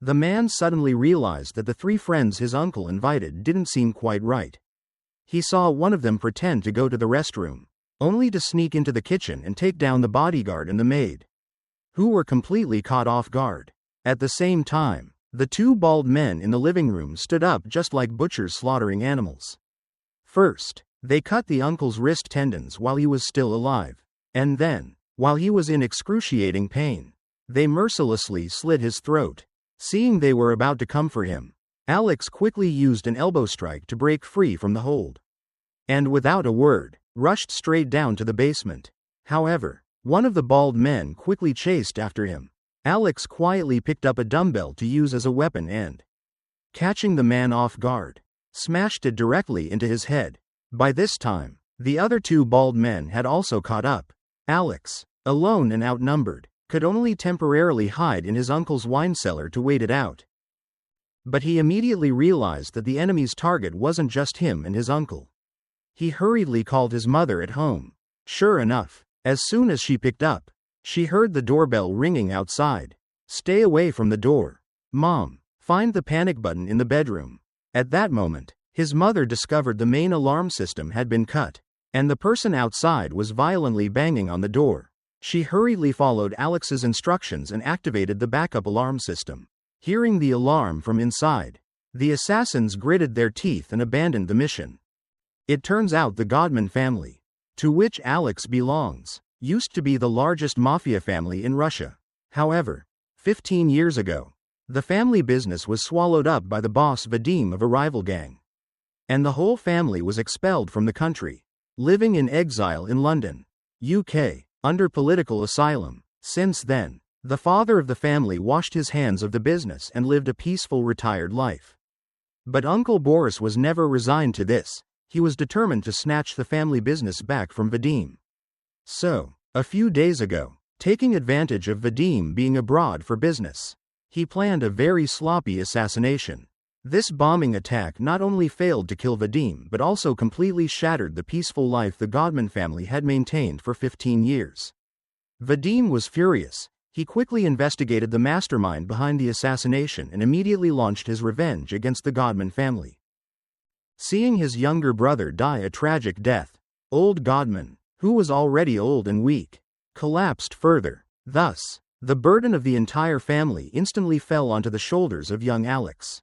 The man suddenly realized that the three friends his uncle invited didn't seem quite right. He saw one of them pretend to go to the restroom, only to sneak into the kitchen and take down the bodyguard and the maid, who were completely caught off guard. At the same time, the two bald men in the living room stood up just like butchers slaughtering animals. First, they cut the uncle's wrist tendons while he was still alive, and then, while he was in excruciating pain, they mercilessly slit his throat. Seeing they were about to come for him, Alex quickly used an elbow strike to break free from the hold, and without a word, rushed straight down to the basement. However, one of the bald men quickly chased after him. Alex quietly picked up a dumbbell to use as a weapon and, catching the man off guard, smashed it directly into his head. By this time, the other two bald men had also caught up. Alex, alone and outnumbered, could only temporarily hide in his uncle's wine cellar to wait it out. But he immediately realized that the enemy's target wasn't just him and his uncle. He hurriedly called his mother at home. Sure enough, as soon as she picked up, she heard the doorbell ringing outside. Stay away from the door. Mom, find the panic button in the bedroom. At that moment, his mother discovered the main alarm system had been cut, and the person outside was violently banging on the door. She hurriedly followed Alex's instructions and activated the backup alarm system. Hearing the alarm from inside, the assassins gritted their teeth and abandoned the mission. It turns out the Godman family, to which Alex belongs, used to be the largest mafia family in Russia. However, 15 years ago, the family business was swallowed up by the boss Vadim of a rival gang, and the whole family was expelled from the country, living in exile in London, UK, under political asylum. Since then, the father of the family washed his hands of the business and lived a peaceful retired life. But Uncle Boris was never resigned to this. He was determined to snatch the family business back from Vadim. So, a few days ago, taking advantage of Vadim being abroad for business, he planned a very sloppy assassination. This bombing attack not only failed to kill Vadim but also completely shattered the peaceful life the Godman family had maintained for 15 years. Vadim was furious. He quickly investigated the mastermind behind the assassination and immediately launched his revenge against the Godman family. Seeing his younger brother die a tragic death, old Godman, who was already old and weak, collapsed further. Thus, the burden of the entire family instantly fell onto the shoulders of young Alex.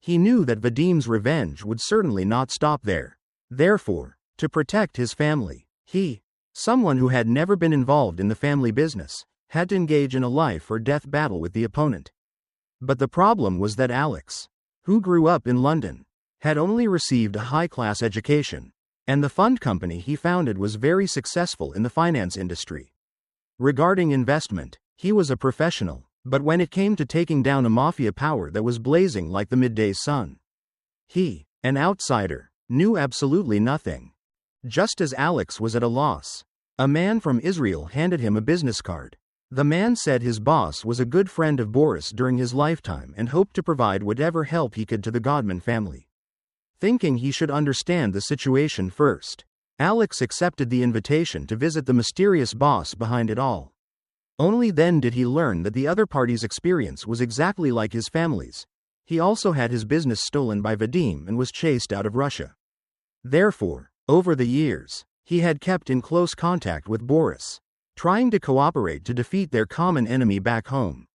He knew that Vadim's revenge would certainly not stop there. Therefore, to protect his family, he, someone who had never been involved in the family business, had to engage in a life-or-death battle with the opponent. But the problem was that Alex, who grew up in London, had only received a high-class education, and the fund company he founded was very successful in the finance industry. Regarding investment, he was a professional, but when it came to taking down a mafia power that was blazing like the midday sun, he, an outsider, knew absolutely nothing. Just as Alex was at a loss, a man from Israel handed him a business card. The man said his boss was a good friend of Boris during his lifetime and hoped to provide whatever help he could to the Godman family. Thinking he should understand the situation first, Alex accepted the invitation to visit the mysterious boss behind it all. Only then did he learn that the other party's experience was exactly like his family's. He also had his business stolen by Vadim and was chased out of Russia. Therefore, over the years, he had kept in close contact with Boris, trying to cooperate to defeat their common enemy back home.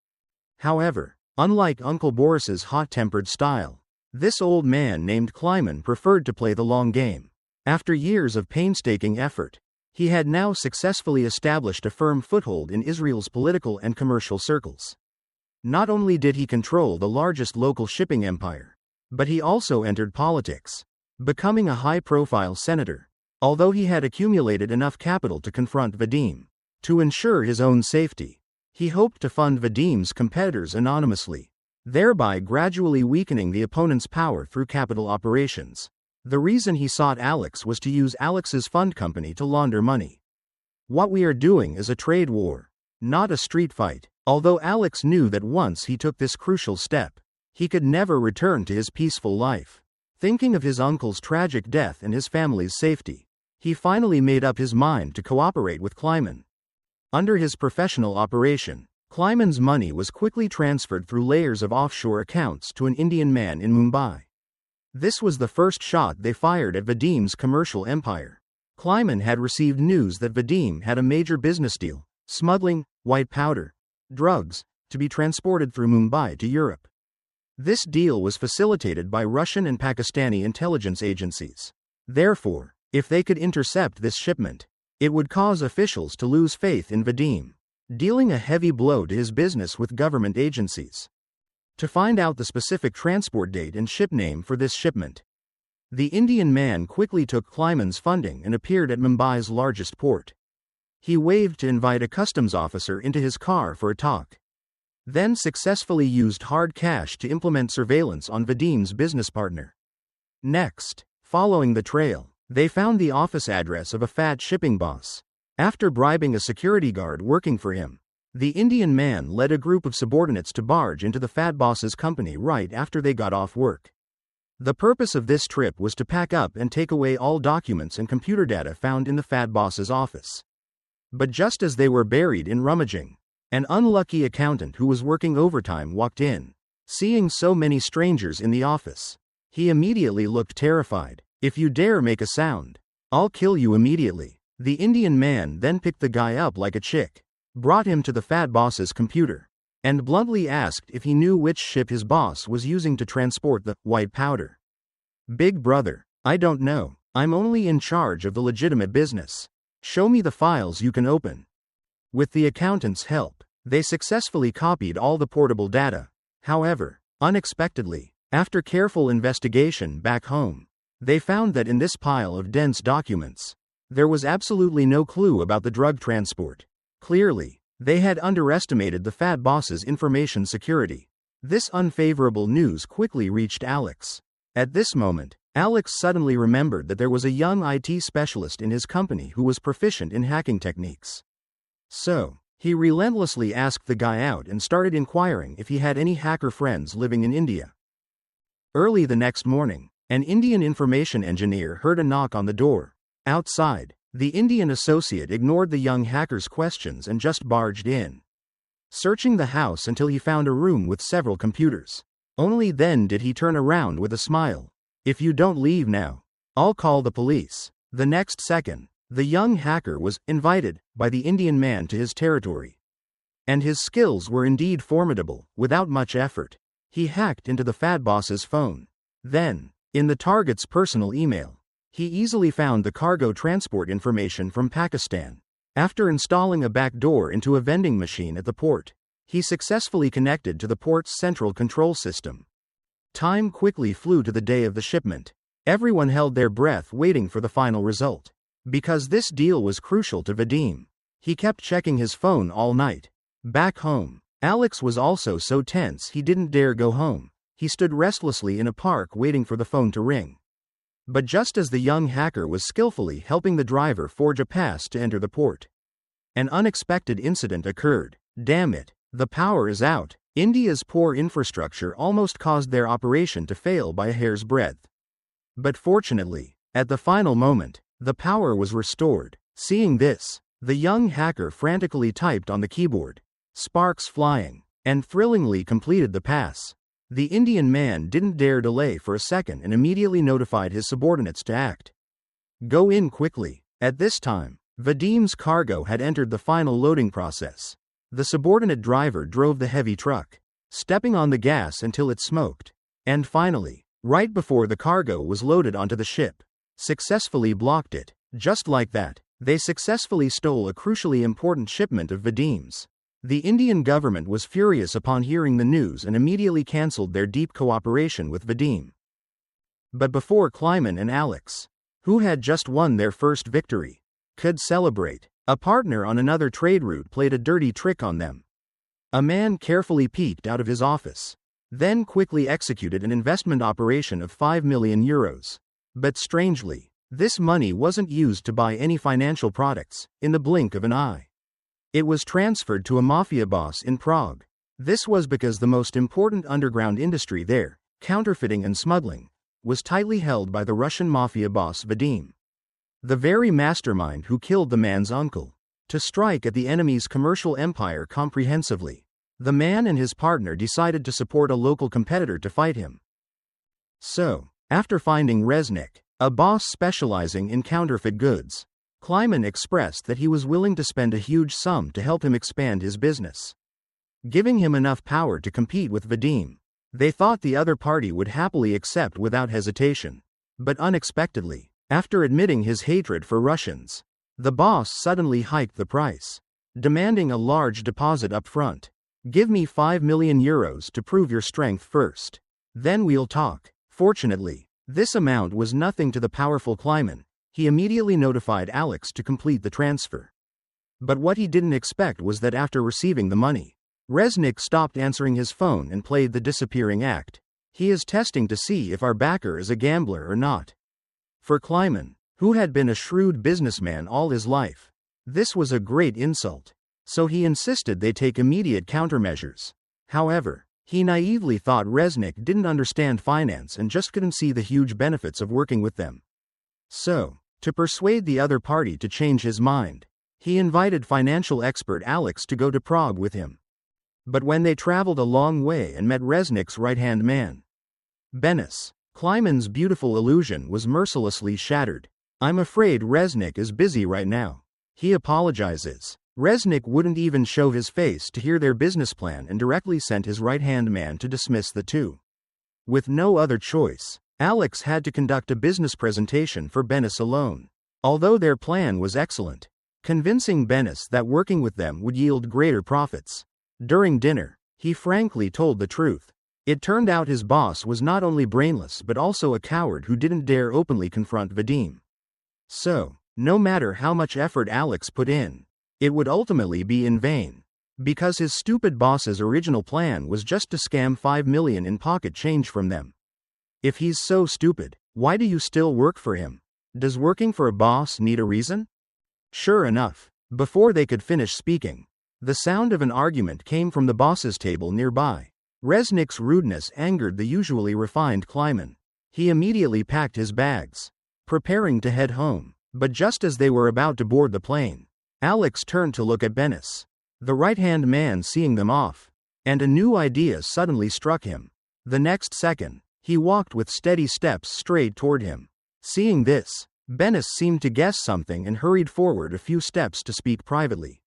However, unlike Uncle Boris's hot-tempered style, this old man named Kleiman preferred to play the long game. After years of painstaking effort, he had now successfully established a firm foothold in Israel's political and commercial circles. Not only did he control the largest local shipping empire, but he also entered politics, becoming a high-profile senator. Although he had accumulated enough capital to confront Vadim, to ensure his own safety, he hoped to fund Vadim's competitors anonymously, thereby gradually weakening the opponent's power through capital operations. The reason he sought Alex was to use Alex's fund company to launder money. What we are doing is a trade war, not a street fight. Although Alex knew that once he took this crucial step, he could never return to his peaceful life. Thinking of his uncle's tragic death and his family's safety, he finally made up his mind to cooperate with Kleiman. Under his professional operation, Kleiman's money was quickly transferred through layers of offshore accounts to an Indian man in Mumbai. This was the first shot they fired at Vadim's commercial empire. Kleiman had received news that Vadim had a major business deal, smuggling white powder, drugs, to be transported through Mumbai to Europe. This deal was facilitated by Russian and Pakistani intelligence agencies. Therefore, if they could intercept this shipment, it would cause officials to lose faith in Vadim, dealing a heavy blow to his business with government agencies. To find out the specific transport date and ship name for this shipment, the Indian man quickly took Kleiman's funding and appeared at Mumbai's largest port. He waved to invite a customs officer into his car for a talk, then successfully used hard cash to implement surveillance on Vadim's business partner. Next, following the trail, they found the office address of a fat shipping boss. After bribing a security guard working for him, the Indian man led a group of subordinates to barge into the fat boss's company right after they got off work. The purpose of this trip was to pack up and take away all documents and computer data found in the fat boss's office. But just as they were buried in rummaging, an unlucky accountant who was working overtime walked in. Seeing so many strangers in the office, he immediately looked terrified. "If you dare make a sound, I'll kill you immediately." The Indian man then picked the guy up like a chick, brought him to the fat boss's computer, and bluntly asked if he knew which ship his boss was using to transport the white powder. "Big brother, I don't know. I'm only in charge of the legitimate business. Show me the files you can open." With the accountant's help, they successfully copied all the portable data. However, unexpectedly, after careful investigation back home, they found that in this pile of dense documents, there was absolutely no clue about the drug transport. Clearly, they had underestimated the fat boss's information security. This unfavorable news quickly reached Alex. At this moment, Alex suddenly remembered that there was a young IT specialist in his company who was proficient in hacking techniques. So, he relentlessly asked the guy out and started inquiring if he had any hacker friends living in India. Early the next morning, an Indian information engineer heard a knock on the door. Outside, the Indian associate ignored the young hacker's questions and just barged in, searching the house until he found a room with several computers. Only then did he turn around with a smile. "If you don't leave now, I'll call the police." The next second, the young hacker was invited by the Indian man to his territory. And his skills were indeed formidable. Without much effort, he hacked into the fat boss's phone. Then, in the target's personal email, he easily found the cargo transport information from Pakistan. After installing a backdoor into a vending machine at the port, he successfully connected to the port's central control system. Time quickly flew to the day of the shipment. Everyone held their breath waiting for the final result. Because this deal was crucial to Vadim, he kept checking his phone all night. Back home, Alex was also so tense he didn't dare go home. He stood restlessly in a park waiting for the phone to ring. But just as the young hacker was skillfully helping the driver forge a pass to enter the port, an unexpected incident occurred. Damn it, the power is out. India's poor infrastructure almost caused their operation to fail by a hair's breadth. But fortunately, at the final moment, the power was restored. Seeing this, the young hacker frantically typed on the keyboard, sparks flying, and thrillingly completed the pass. The Indian man didn't dare delay for a second and immediately notified his subordinates to act. "Go in quickly." At this time, Vadim's cargo had entered the final loading process. The subordinate driver drove the heavy truck, stepping on the gas until it smoked, and finally, right before the cargo was loaded onto the ship, successfully blocked it. Just like that, they successfully stole a crucially important shipment of Vadim's. The Indian government was furious upon hearing the news and immediately cancelled their deep cooperation with Vadim. But before Kleiman and Alex, who had just won their first victory, could celebrate, a partner on another trade route played a dirty trick on them. A man carefully peeked out of his office, then quickly executed an investment operation of 5 million euros. But strangely, this money wasn't used to buy any financial products. In the blink of an eye, it was transferred to a mafia boss in Prague. This was because the most important underground industry there, counterfeiting and smuggling, was tightly held by the Russian mafia boss Vadim, the very mastermind who killed the man's uncle, to strike at the enemy's commercial empire comprehensively. The man and his partner decided to support a local competitor to fight him. So, after finding Resnick, a boss specializing in counterfeit goods, Kleiman expressed that he was willing to spend a huge sum to help him expand his business, giving him enough power to compete with Vadim. They thought the other party would happily accept without hesitation. But unexpectedly, after admitting his hatred for Russians, the boss suddenly hiked the price, demanding a large deposit up front. Give me 5 million euros to prove your strength first. Then we'll talk. Fortunately, this amount was nothing to the powerful Kleiman. He immediately notified Alex to complete the transfer. But what he didn't expect was that after receiving the money, Resnick stopped answering his phone and played the disappearing act. He is testing to see if our backer is a gambler or not. For Kleiman, who had been a shrewd businessman all his life, this was a great insult. So he insisted they take immediate countermeasures. However, he naively thought Resnick didn't understand finance and just couldn't see the huge benefits of working with them. So, to persuade the other party to change his mind, he invited financial expert Alex to go to Prague with him. But when they traveled a long way and met Resnick's right-hand man, Benis, Kleiman's beautiful illusion was mercilessly shattered. I'm afraid Resnick is busy right now. He apologizes. Resnick wouldn't even show his face to hear their business plan and directly sent his right-hand man to dismiss the two. With no other choice, Alex had to conduct a business presentation for Benis alone. Although their plan was excellent, convincing Benis that working with them would yield greater profits. During dinner, he frankly told the truth. It turned out his boss was not only brainless but also a coward who didn't dare openly confront Vadim. So, no matter how much effort Alex put in, it would ultimately be in vain. Because his stupid boss's original plan was just to scam 5 million in pocket change from them. If he's so stupid, why do you still work for him? Does working for a boss need a reason? Sure enough, before they could finish speaking, the sound of an argument came from the boss's table nearby. Resnick's rudeness angered the usually refined Kleiman. He immediately packed his bags, preparing to head home. But just as they were about to board the plane, Alex turned to look at Benis, the right-hand man, seeing them off, and a new idea suddenly struck him. The next second, he walked with steady steps straight toward him. Seeing this, Benis seemed to guess something and hurried forward a few steps to speak privately.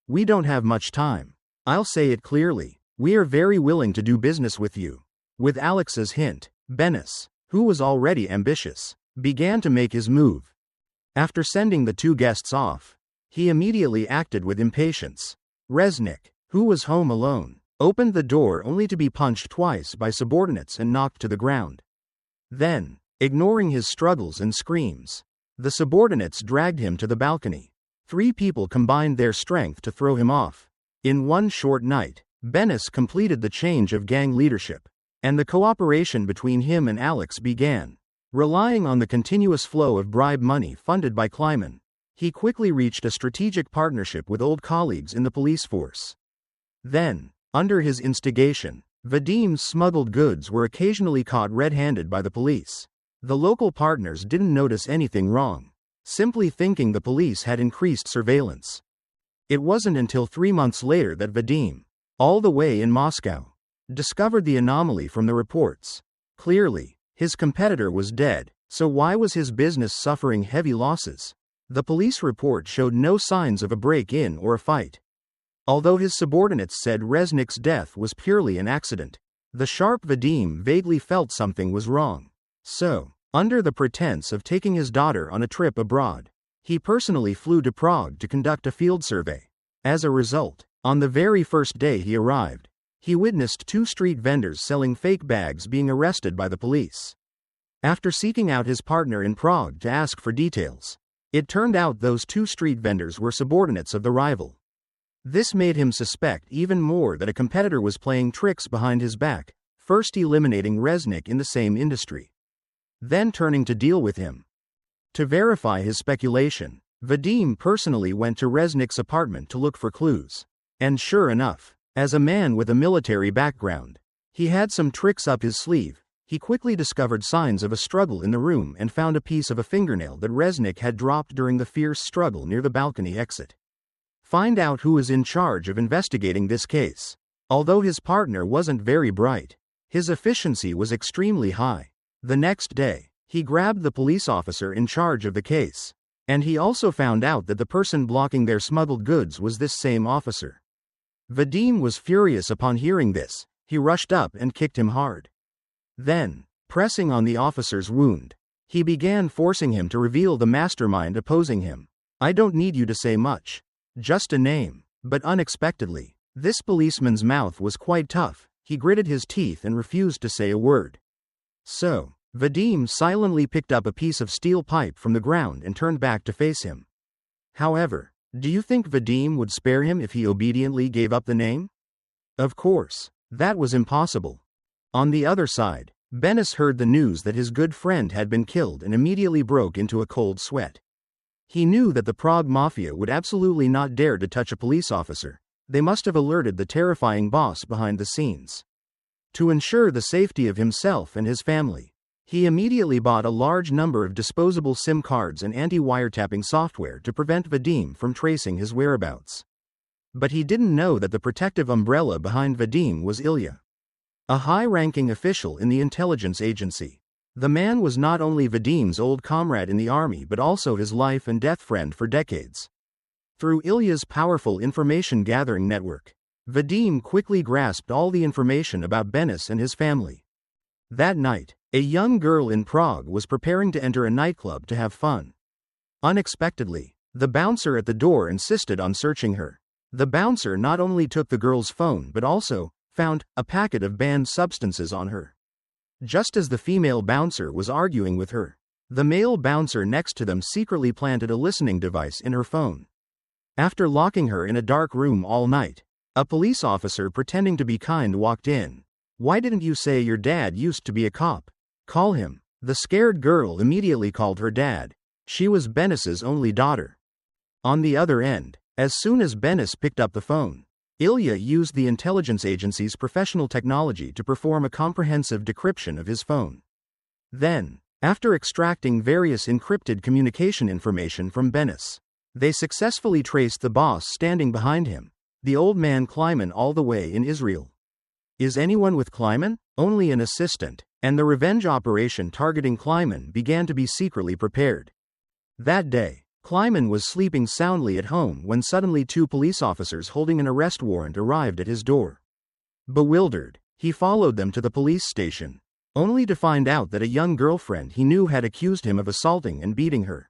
We don't have much time. I'll say it clearly. We are very willing to do business with you. With Alex's hint, Benis, who was already ambitious, began to make his move. After sending the two guests off, he immediately acted with impatience. Resnick, who was home alone, opened the door only to be punched twice by subordinates and knocked to the ground. Then, ignoring his struggles and screams, the subordinates dragged him to the balcony. 3 people combined their strength to throw him off. In one short night, Benis completed the change of gang leadership, and the cooperation between him and Alex began. Relying on the continuous flow of bribe money funded by Kleiman, he quickly reached a strategic partnership with old colleagues in the police force. Then, under his instigation, Vadim's smuggled goods were occasionally caught red-handed by the police. The local partners didn't notice anything wrong, simply thinking the police had increased surveillance. It wasn't until 3 months later that Vadim, all the way in Moscow, discovered the anomaly from the reports. Clearly, his competitor was dead, so why was his business suffering heavy losses? The police report showed no signs of a break-in or a fight. Although his subordinates said Resnick's death was purely an accident, the sharp Vadim vaguely felt something was wrong. So, under the pretense of taking his daughter on a trip abroad, he personally flew to Prague to conduct a field survey. As a result, on the very first day he arrived, he witnessed 2 street vendors selling fake bags being arrested by the police. After seeking out his partner in Prague to ask for details, it turned out those 2 street vendors were subordinates of the rival. This made him suspect even more that a competitor was playing tricks behind his back, first eliminating Resnick in the same industry, then turning to deal with him. To verify his speculation, Vadim personally went to Resnick's apartment to look for clues. And sure enough, as a man with a military background, he had some tricks up his sleeve. He quickly discovered signs of a struggle in the room and found a piece of a fingernail that Resnick had dropped during the fierce struggle near the balcony exit. Find out who is in charge of investigating this case. Although his partner wasn't very bright, his efficiency was extremely high. The next day, he grabbed the police officer in charge of the case, and he also found out that the person blocking their smuggled goods was this same officer. Vadim was furious upon hearing this. He rushed up and kicked him hard. Then, pressing on the officer's wound, he began forcing him to reveal the mastermind opposing him. "I don't need you to say much. Just a name." But unexpectedly, this policeman's mouth was quite tough. He gritted his teeth and refused to say a word. So, Vadim silently picked up a piece of steel pipe from the ground and turned back to face him. However, do you think Vadim would spare him if he obediently gave up the name? Of course, that was impossible. On the other side, Benes heard the news that his good friend had been killed and immediately broke into a cold sweat. He knew that the Prague Mafia would absolutely not dare to touch a police officer. They must have alerted the terrifying boss behind the scenes. To ensure the safety of himself and his family, he immediately bought a large number of disposable SIM cards and anti-wiretapping software to prevent Vadim from tracing his whereabouts. But he didn't know that the protective umbrella behind Vadim was Ilya, a high-ranking official in the intelligence agency. The man was not only Vadim's old comrade in the army but also his life-and-death friend for decades. Through Ilya's powerful information-gathering network, Vadim quickly grasped all the information about Benes and his family. That night, a young girl in Prague was preparing to enter a nightclub to have fun. Unexpectedly, the bouncer at the door insisted on searching her. The bouncer not only took the girl's phone but also found a packet of banned substances on her. Just as the female bouncer was arguing with her, the male bouncer next to them secretly planted a listening device in her phone. After locking her in a dark room all night, a police officer pretending to be kind walked in. "Why didn't you say your dad used to be a cop? Call him." The scared girl immediately called her dad. She was Benes's only daughter. On the other end, as soon as Benes picked up the phone, Ilya used the intelligence agency's professional technology to perform a comprehensive decryption of his phone. Then, after extracting various encrypted communication information from Benes, they successfully traced the boss standing behind him, the old man Kleiman, all the way in Israel. Is anyone with Kleiman? Only an assistant, and the revenge operation targeting Kleiman began to be secretly prepared. That day, Kleiman was sleeping soundly at home when suddenly two police officers holding an arrest warrant arrived at his door. Bewildered, he followed them to the police station, only to find out that a young girlfriend he knew had accused him of assaulting and beating her.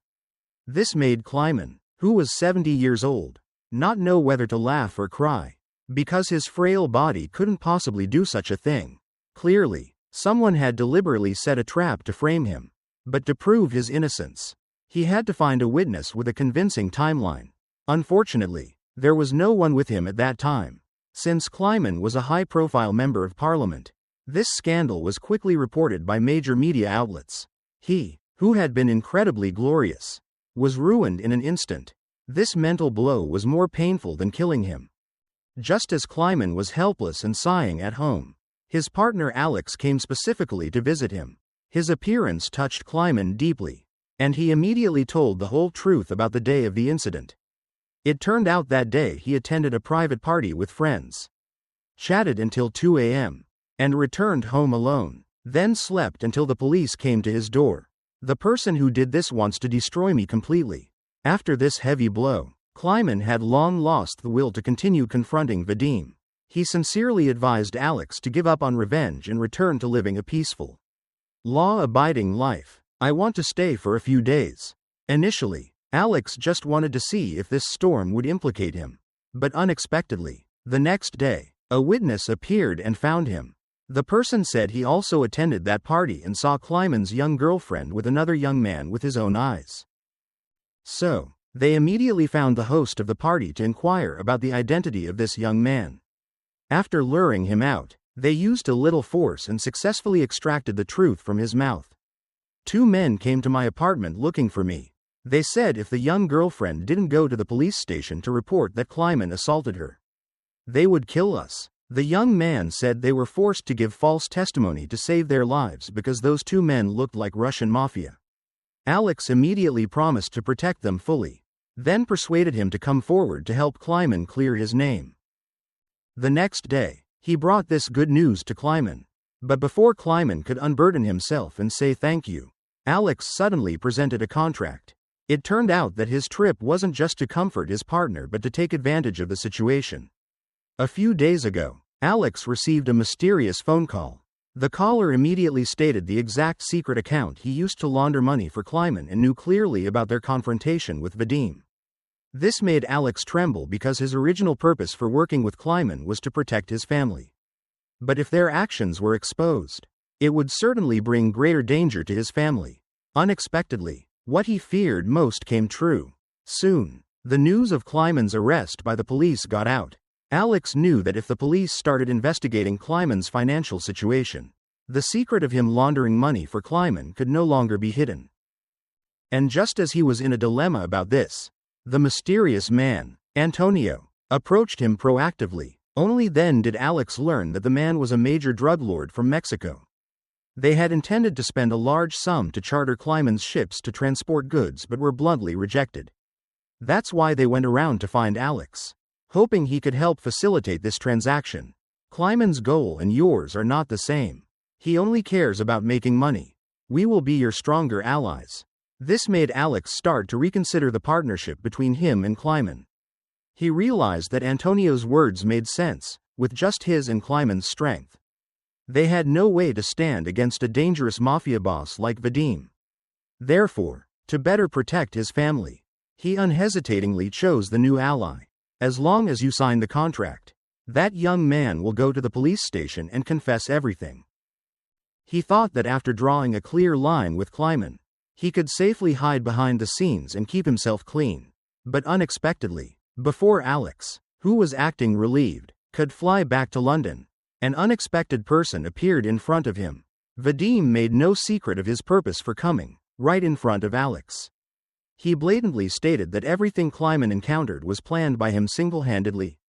This made Kleiman, who was 70 years old, not know whether to laugh or cry, because his frail body couldn't possibly do such a thing. Clearly, someone had deliberately set a trap to frame him. But to prove his innocence, he had to find a witness with a convincing timeline. Unfortunately, there was no one with him at that time. Since Kleiman was a high-profile member of parliament, this scandal was quickly reported by major media outlets. He, who had been incredibly glorious, was ruined in an instant. This mental blow was more painful than killing him. Just as Kleiman was helpless and sighing at home, his partner Alex came specifically to visit him. His appearance touched Kleiman deeply, and he immediately told the whole truth about the day of the incident. It turned out that day he attended a private party with friends, chatted until 2 a.m., and returned home alone, then slept until the police came to his door. The person who did this wants to destroy me completely. After this heavy blow, Kleiman had long lost the will to continue confronting Vadim. He sincerely advised Alex to give up on revenge and return to living a peaceful, law-abiding life. "I want to stay for a few days." Initially, Alex just wanted to see if this storm would implicate him. But unexpectedly, the next day, a witness appeared and found him. The person said he also attended that party and saw Kleiman's young girlfriend with another young man with his own eyes. So, they immediately found the host of the party to inquire about the identity of this young man. After luring him out, they used a little force and successfully extracted the truth from his mouth. "Two men came to my apartment looking for me. They said if the young girlfriend didn't go to the police station to report that Kleiman assaulted her, they would kill us." The young man said they were forced to give false testimony to save their lives because those two men looked like Russian mafia. Alex immediately promised to protect them fully, then persuaded him to come forward to help Kleiman clear his name. The next day, He brought this good news to Kleiman. But before Kleiman could unburden himself and say thank you, Alex suddenly presented a contract. It turned out that his trip wasn't just to comfort his partner but to take advantage of the situation. A few days ago, Alex received a mysterious phone call. The caller immediately stated the exact secret account he used to launder money for Kleiman and knew clearly about their confrontation with Vadim. This made Alex tremble because his original purpose for working with Kleiman was to protect his family. But if their actions were exposed, it would certainly bring greater danger to his family. Unexpectedly, what he feared most came true. Soon, the news of Kleiman's arrest by the police got out. Alex knew that if the police started investigating Kleiman's financial situation, the secret of him laundering money for Kleiman could no longer be hidden. And just as he was in a dilemma about this, the mysterious man, Antonio, approached him proactively. Only then did Alex learn that the man was a major drug lord from Mexico. They had intended to spend a large sum to charter Kleiman's ships to transport goods but were bluntly rejected. That's why they went around to find Alex, hoping he could help facilitate this transaction. Kleiman's goal and yours are not the same. He only cares about making money. We will be your stronger allies. This made Alex start to reconsider the partnership between him and Kleiman. He realized that Antonio's words made sense, with just his and Kleiman's strength. They had no way to stand against a dangerous mafia boss like Vadim. Therefore, to better protect his family, he unhesitatingly chose the new ally. As long as you sign the contract, that young man will go to the police station and confess everything. He thought that after drawing a clear line with Kleiman, he could safely hide behind the scenes and keep himself clean. But unexpectedly, before Alex, who was acting relieved, could fly back to London, an unexpected person appeared in front of him. Vadim made no secret of his purpose for coming, right in front of Alex. He blatantly stated that everything Kleiman encountered was planned by him single-handedly.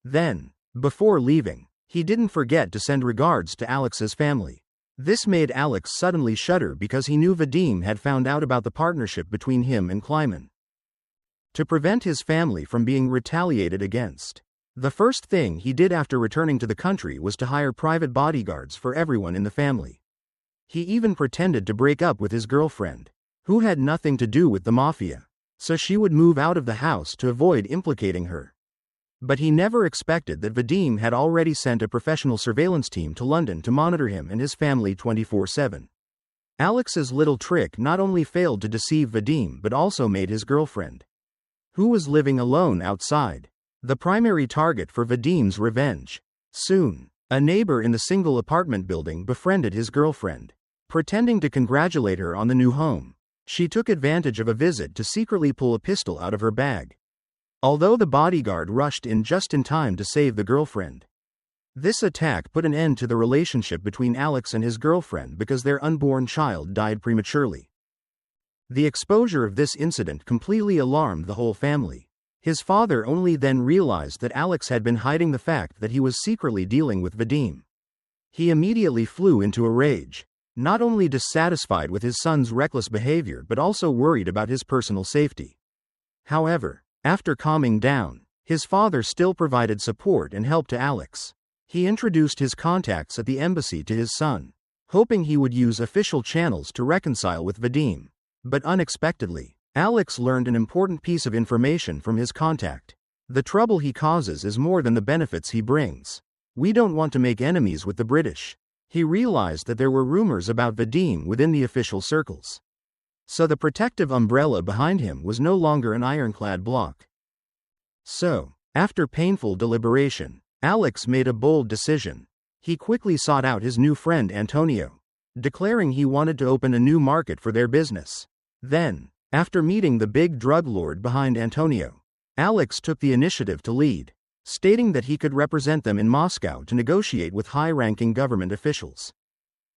Then, before leaving, he didn't forget to send regards to Alex's family. This made Alex suddenly shudder because he knew Vadim had found out about the partnership between him and Kleiman. To prevent his family from being retaliated against, the first thing he did after returning to the country was to hire private bodyguards for everyone in the family. He even pretended to break up with his girlfriend, who had nothing to do with the mafia, so she would move out of the house to avoid implicating her. But he never expected that Vadim had already sent a professional surveillance team to London to monitor him and his family 24/7. Alex's little trick not only failed to deceive Vadim but also made his girlfriend, who was living alone outside, the primary target for Vadim's revenge. Soon, a neighbor in the single apartment building befriended his girlfriend. Pretending to congratulate her on the new home, she took advantage of a visit to secretly pull a pistol out of her bag. Although the bodyguard rushed in just in time to save the girlfriend. This attack put an end to the relationship between Alex and his girlfriend because their unborn child died prematurely. The exposure of this incident completely alarmed the whole family. His father only then realized that Alex had been hiding the fact that he was secretly dealing with Vadim. He immediately flew into a rage, not only dissatisfied with his son's reckless behavior but also worried about his personal safety. However, after calming down, his father still provided support and help to Alex. He introduced his contacts at the embassy to his son, hoping he would use official channels to reconcile with Vadim. But unexpectedly, Alex learned an important piece of information from his contact. The trouble he causes is more than the benefits he brings. We don't want to make enemies with the British. He realized that there were rumors about Vadim within the official circles. So the protective umbrella behind him was no longer an ironclad block. So, after painful deliberation, Alex made a bold decision. He quickly sought out his new friend Antonio, declaring he wanted to open a new market for their business. Then, after meeting the big drug lord behind Antonio, Alex took the initiative to lead, stating that he could represent them in Moscow to negotiate with high-ranking government officials,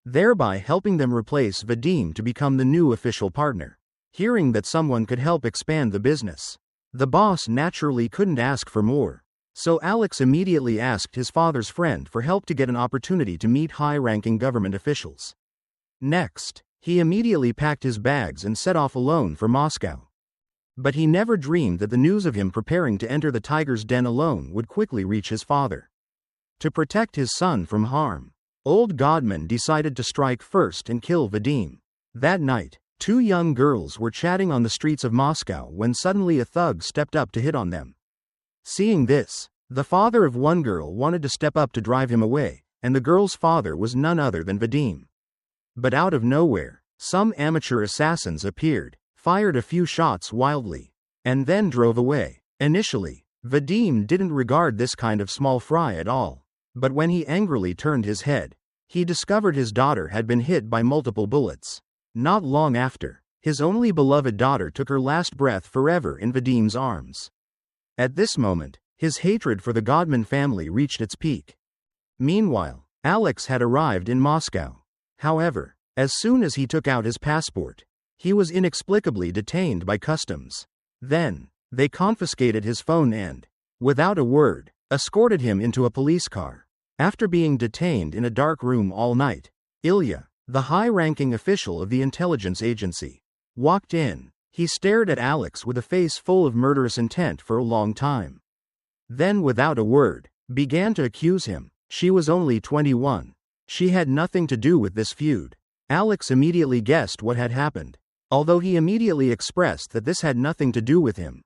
thereby helping them replace Vadim to become the new official partner. Hearing that someone could help expand the business, the boss naturally couldn't ask for more, so Alex immediately asked his father's friend for help to get an opportunity to meet high-ranking government officials. Next, he immediately packed his bags and set off alone for Moscow. But he never dreamed that the news of him preparing to enter the tiger's den alone would quickly reach his father. To protect his son from harm, old Godman decided to strike first and kill Vadim. That night, two young girls were chatting on the streets of Moscow when suddenly a thug stepped up to hit on them. Seeing this, the father of one girl wanted to step up to drive him away, and the girl's father was none other than Vadim. But out of nowhere, some amateur assassins appeared, fired a few shots wildly, and then drove away. Initially, Vadim didn't regard this kind of small fry at all, but when he angrily turned his head, he discovered his daughter had been hit by multiple bullets. Not long after, his only beloved daughter took her last breath forever in Vadim's arms. At this moment, his hatred for the Godman family reached its peak. Meanwhile, Alex had arrived in Moscow. However, as soon as he took out his passport, he was inexplicably detained by customs. Then, they confiscated his phone and, without a word, escorted him into a police car. After being detained in a dark room all night, Ilya, the high-ranking official of the intelligence agency, walked in. He stared at Alex with a face full of murderous intent for a long time. Then, without a word, began to accuse him. She was only 21. She had nothing to do with this feud. Alex immediately guessed what had happened, although he immediately expressed that this had nothing to do with him.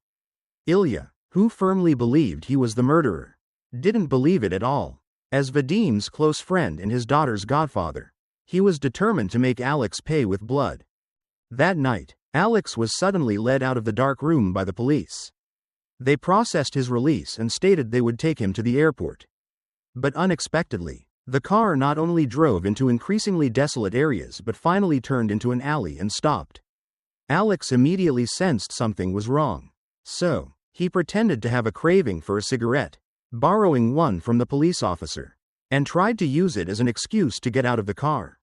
Ilya, who firmly believed he was the murderer, didn't believe it at all. As Vadim's close friend and his daughter's godfather, he was determined to make Alex pay with blood. That night, Alex was suddenly led out of the dark room by the police. They processed his release and stated they would take him to the airport. But unexpectedly, the car not only drove into increasingly desolate areas but finally turned into an alley and stopped. Alex immediately sensed something was wrong. So, he pretended to have a craving for a cigarette, borrowing one from the police officer, and tried to use it as an excuse to get out of the car.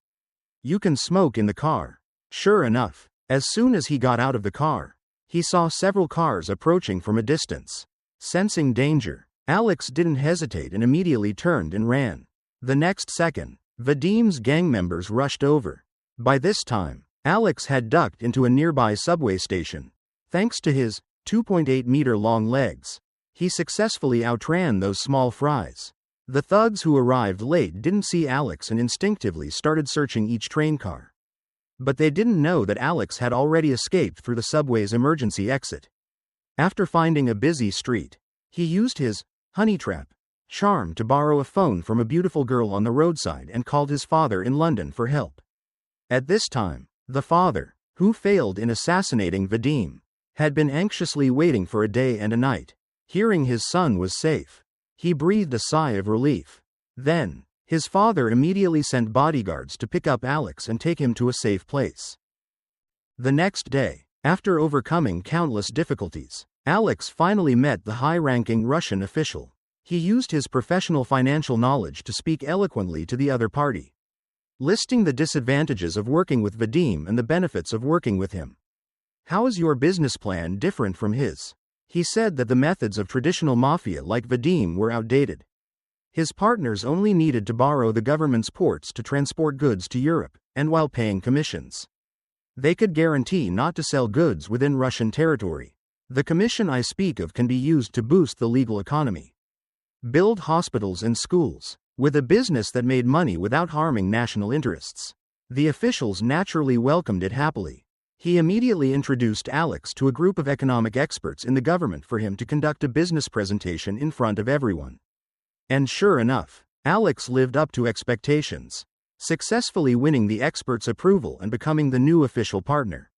"You can smoke in the car." Sure enough, as soon as he got out of the car, he saw several cars approaching from a distance. Sensing danger, Alex didn't hesitate and immediately turned and ran. The next second, Vadim's gang members rushed over. By this time, Alex had ducked into a nearby subway station. Thanks to his 2.8-meter-long legs, he successfully outran those small fries. The thugs who arrived late didn't see Alex and instinctively started searching each train car. But they didn't know that Alex had already escaped through the subway's emergency exit. After finding a busy street, he used his honey trap charm to borrow a phone from a beautiful girl on the roadside and called his father in London for help. At this time, the father, who failed in assassinating Vadim, had been anxiously waiting for a day and a night. Hearing his son was safe, he breathed a sigh of relief. Then, his father immediately sent bodyguards to pick up Alex and take him to a safe place. The next day, after overcoming countless difficulties, Alex finally met the high-ranking Russian official. He used his professional financial knowledge to speak eloquently to the other party, listing the disadvantages of working with Vadim and the benefits of working with him. "How is your business plan different from his?" He said that the methods of traditional mafia like Vadim were outdated. His partners only needed to borrow the government's ports to transport goods to Europe, and while paying commissions, they could guarantee not to sell goods within Russian territory. "The commission I speak of can be used to boost the legal economy, build hospitals and schools, with a business that made money without harming national interests." The officials naturally welcomed it happily. He immediately introduced Alex to a group of economic experts in the government for him to conduct a business presentation in front of everyone. And sure enough, Alex lived up to expectations, successfully winning the experts' approval and becoming the new official partner.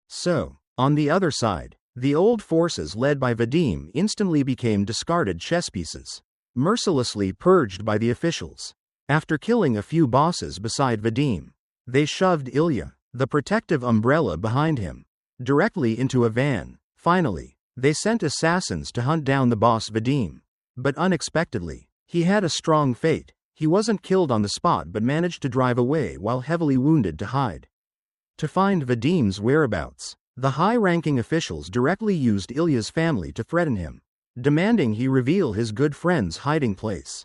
So, on the other side, the old forces led by Vadim instantly became discarded chess pieces, mercilessly purged by the officials. After killing a few bosses beside Vadim, they shoved Ilya, the protective umbrella behind him, directly into a van. Finally, they sent assassins to hunt down the boss Vadim. But unexpectedly, he had a strong fate. He wasn't killed on the spot but managed to drive away while heavily wounded to hide. To find Vadim's whereabouts, the high-ranking officials directly used Ilya's family to threaten him, demanding he reveal his good friend's hiding place.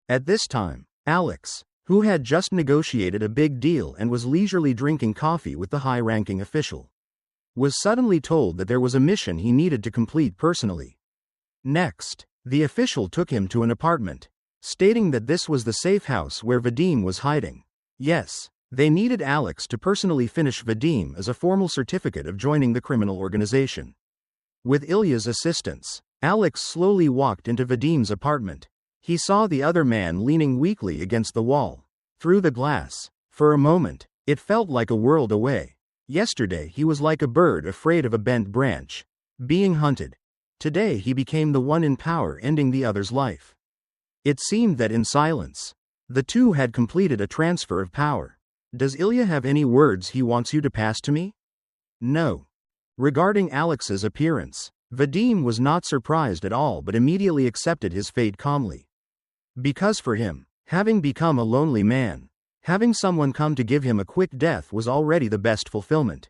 At this time, Alex, who had just negotiated a big deal and was leisurely drinking coffee with the high-ranking official, was suddenly told that there was a mission he needed to complete personally. Next, the official took him to an apartment, stating that this was the safe house where Vadim was hiding. Yes, they needed Alex to personally finish Vadim as a formal certificate of joining the criminal organization. With Ilya's assistance, Alex slowly walked into Vadim's apartment. He saw the other man leaning weakly against the wall. Through the glass, for a moment, it felt like a world away. Yesterday he was like a bird afraid of a bent branch, being hunted. Today he became the one in power, ending the other's life. It seemed that in silence, the two had completed a transfer of power. Does Ilya have any words he wants you to pass to me? No. Regarding Alex's appearance, Vadim was not surprised at all but immediately accepted his fate calmly. Because for him, having become a lonely man, having someone come to give him a quick death was already the best fulfillment.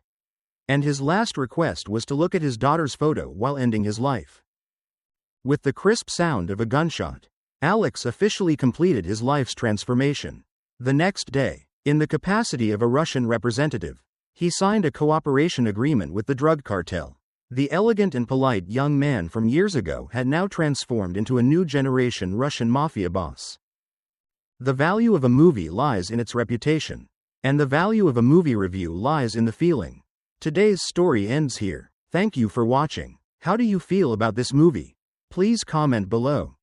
And his last request was to look at his daughter's photo while ending his life. With the crisp sound of a gunshot, Alex officially completed his life's transformation. The next day, in the capacity of a Russian representative, he signed a cooperation agreement with the drug cartel. The elegant and polite young man from years ago had now transformed into a new generation Russian mafia boss. The value of a movie lies in its reputation, and the value of a movie review lies in the feeling. Today's story ends here. Thank you for watching. How do you feel about this movie? Please comment below.